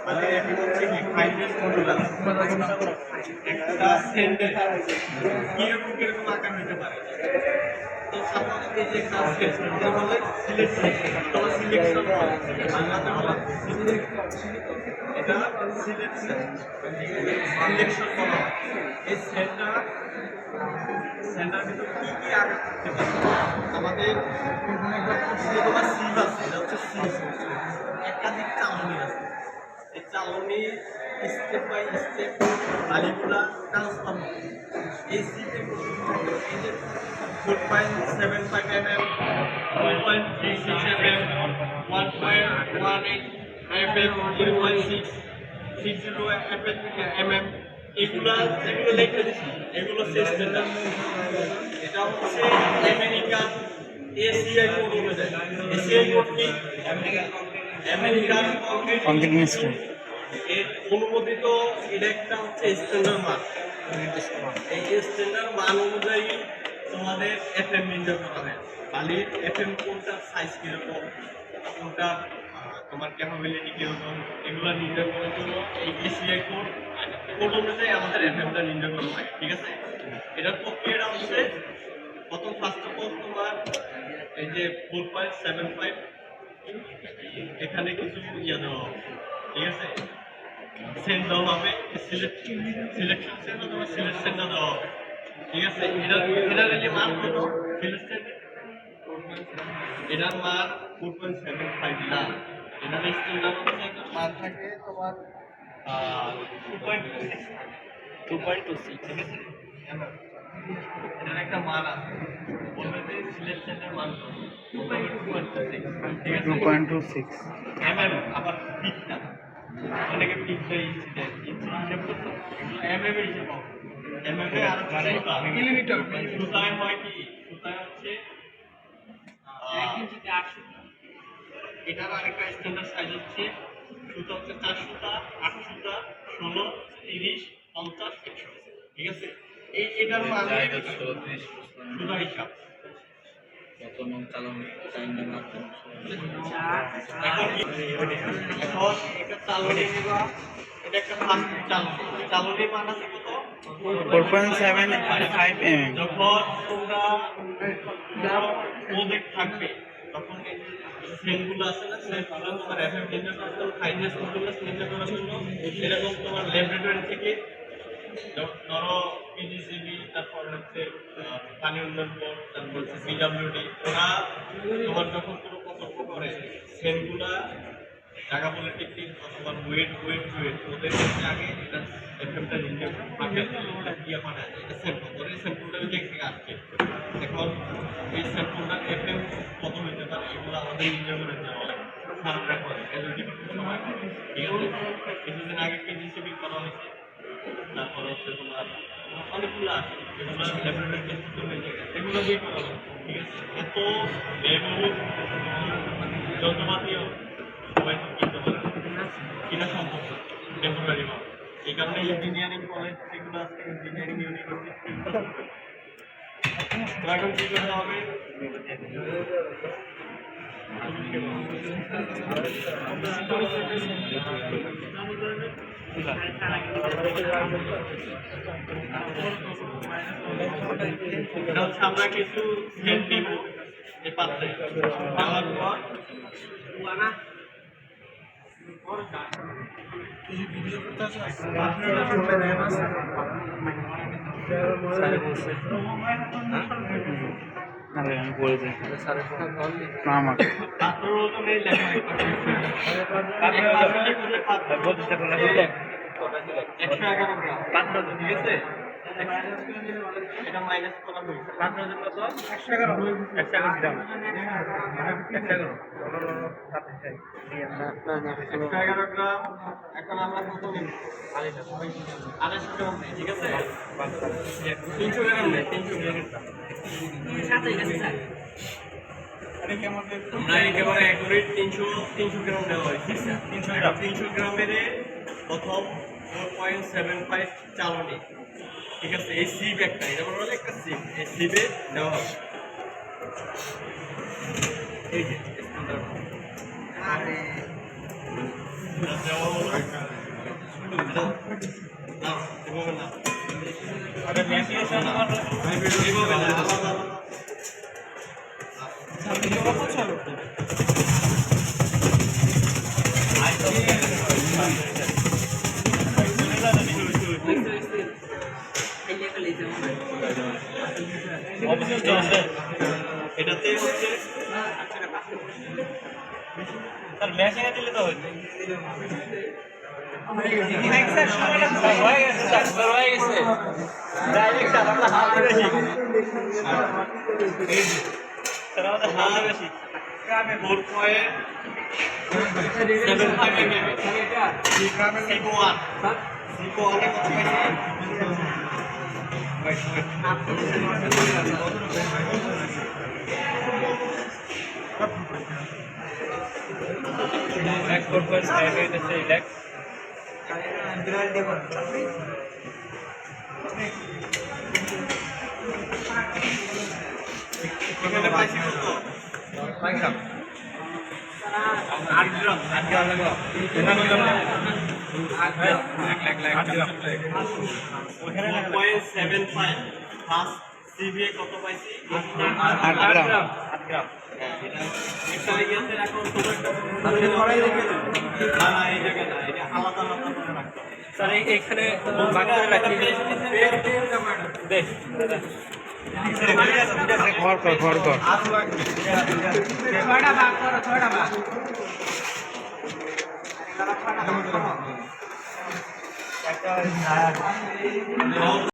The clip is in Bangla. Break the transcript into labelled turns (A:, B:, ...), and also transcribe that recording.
A: মানে এখন হচ্ছে কি ফাইনাল মডুলার একটা সেন্টার কিরকম কিরকম আকার হতে পারে। তো সাধারণত এই যে একটা আছে এটা বলে সিলেকশন, তোমার সিলেকশন বাংলাতে বলা এটা সিলেকশন, সিলেকশন বলা হয়। এই সেন্টার ভিতরে কি কি আকার থাকতে পারে আমাদের তোমার সিভ আছে, এটা হচ্ছে সিভ, একাধিক চালনী আছে। এই চালনী স্টেপ বাই স্টেপ বালিগুলা ট্রান্সফার হবে। এই সিভে এই যে 4.75 mm, 2.36 mm, 1.18 mm, 3.6, 60 mm, এগুলো লিখে দিচ্ছি, এগুলো স্ট্যান্ডার্ড। এটা হচ্ছে আমেরিকান এসিআই কোড অনুযায়ী। এসিআই কোড কি? আমেরিকান কংক্রিট মিস্ত্রি এর অনুমোদিত। এটা একটা হচ্ছে স্ট্যান্ডার্ড মান। এই স্ট্যান্ডার্ড মান অনুযায়ী তোমাদের এফএম নির্ণয় করা হয়। বালির এফএম কোনটা সাইজ কিরকম, কোনটা তোমার ক্যাপাবিলিটি কিরকম, এগুলো নির্ণয় করার জন্য এই এসিআই কোড অনুযায়ী আমাদের এফএমটা নির্ণয় করা হয়। ঠিক আছে, এটার প্রক্রিয়াটা হচ্ছে প্রথম ফার্স্ট অফ অল তোমার এই যে 4.75 এখানে কিছু দেওয়া হবে। ঠিক আছে, সেন্ড দেওয়া হবে, সিলেকশন সেন্ড অথবা সিলেকশন দেওয়া হবে। ঠিক আছে, এটার মান কত? এটার মান 4.75 না, এটার স্ট্যান্ডার্ড মান থাকে তোমার 2.26। ঠিক আছে, এটার একটা মান আছে, বলবে যে সিলেকশনের মান কত? 2.26 আবার ফিটটা অনেকে ফিটটা ইঞ্চি দেয়, ইঞ্চি হিসাব করতে এমএম এর হিসাব হবে। এমএম এ আর মিলিমিটার সুতায় হয় কি, সুতায় হচ্ছে 1 ইঞ্চিতে 8 সুতা। এটার আরেকটা স্ট্যান্ডার্ড সাইজ হচ্ছে সুতা হচ্ছে 4 সুতা, 8 সুতা, 16, 30, 50, 100। ঠিক আছে, এটার মান সুতা হিসাব চালনী মান আছে কত? 4.75 mm। যখন তোমরা প্রজেক্ট থাকবে তখন সেলগুলো আছে না, সেলগুলো তোমার এফএম নির্ণয় করতে হবে, ফাইনাস মডুলাস নির্ণয় করার জন্য এরকম তোমার ল্যাবরেটরি থেকে ধরো পিজিসিবি, তারপর হচ্ছে পানি উন্নয়ন বোর্ড, তারপর হচ্ছে পিডব্লিউডি, ওরা তোমার যখন কোনো প্রকল্প করে সেলগুলা টাকা বলে টেকনিক অথবা ওয়েট ওদের কাছে আগে এটা এফএমটা নির্ণয় ইয়ে পাঠায়, এটা স্যাম্পল করে, স্যাম্পলটা ওই থেকে আসছে। এখন এই স্যাম্পলটা এফএম কত হইতে পারে এগুলো আমাদের নির্ণয় করে দেওয়া হয়, সারটা করে সময় করে। ঠিক আছে, কিছুদিন আগে পিজিসিবি করা হয়েছে, তারপর হচ্ছে তোমার অনেকগুলো আছে যেগুলো ল্যাবরেটরি টেস্ট হয়ে যায়, এগুলো দিয়ে করা হয়। ঠিক আছে, এত ব্যয়বহুল যন্ত্রপাতিও সবাই তো কিনতে পারে, কিনা সম্ভব না টেম্পোরারি ভাবে। এই কারণে ইঞ্জিনিয়ারিং কলেজ যেগুলো আছে, ইঞ্জিনিয়ারিং ইউনিভার্সিটি, এখন কি করতে হবে? আমরা কিছু সেট দিব এই পাত্রে, দেওয়ার পর
B: আমি বলে দিই না আমাকে
A: ঠিক আছে, এটা মাইনাস করা হয়েছে 111 গ্রাম। এখন আমরা কত নিব? 250 গ্রাম। ঠিক আছে, 300 গ্রাম নেই, 300 গ্রাম আমরা একেবারে অ্যাকুরেট 300 গ্রাম নেওয়া হয়েছে। 300 গ্রামের প্রথম 4.75 চালনি। ঠিক আছে, এই সিপ একটা, এটা বলা একটা সিপ, এই সিপে দেওয়া হবে। এই যে নাও, এভাবে নাও।
B: আরে ম্যাকিয়েশন আমার
A: এভাবে না, আলাদা আলাদা। এটাতে হচ্ছে
B: স্যার মেশিনে দিলে তো হইতো
A: ডাইরেক্ট স্যার আমরা হাতে বেশি
B: স্যার আমাদের হাতে বেশি
A: 4.75 mm সিকো1 সিকো1 কত
B: এক 4.5 হইতেছে ইলেক
A: এখানে পাইছি কত 8 গ্রাম
B: ওখানে
A: 1.75 ফার্স্ট সিবিএ কত পাইছি
B: 8 গ্রাম
A: এটা ইয়াতে এখন তোমার না এই জায়গায় না এটা আলাদা আলাদা করে রাখতে হবে
B: স্যার এখানে বাকি রাখি দেখ ঘর কর
A: ছয়টা ভাগ করো ছয়টা ভাগ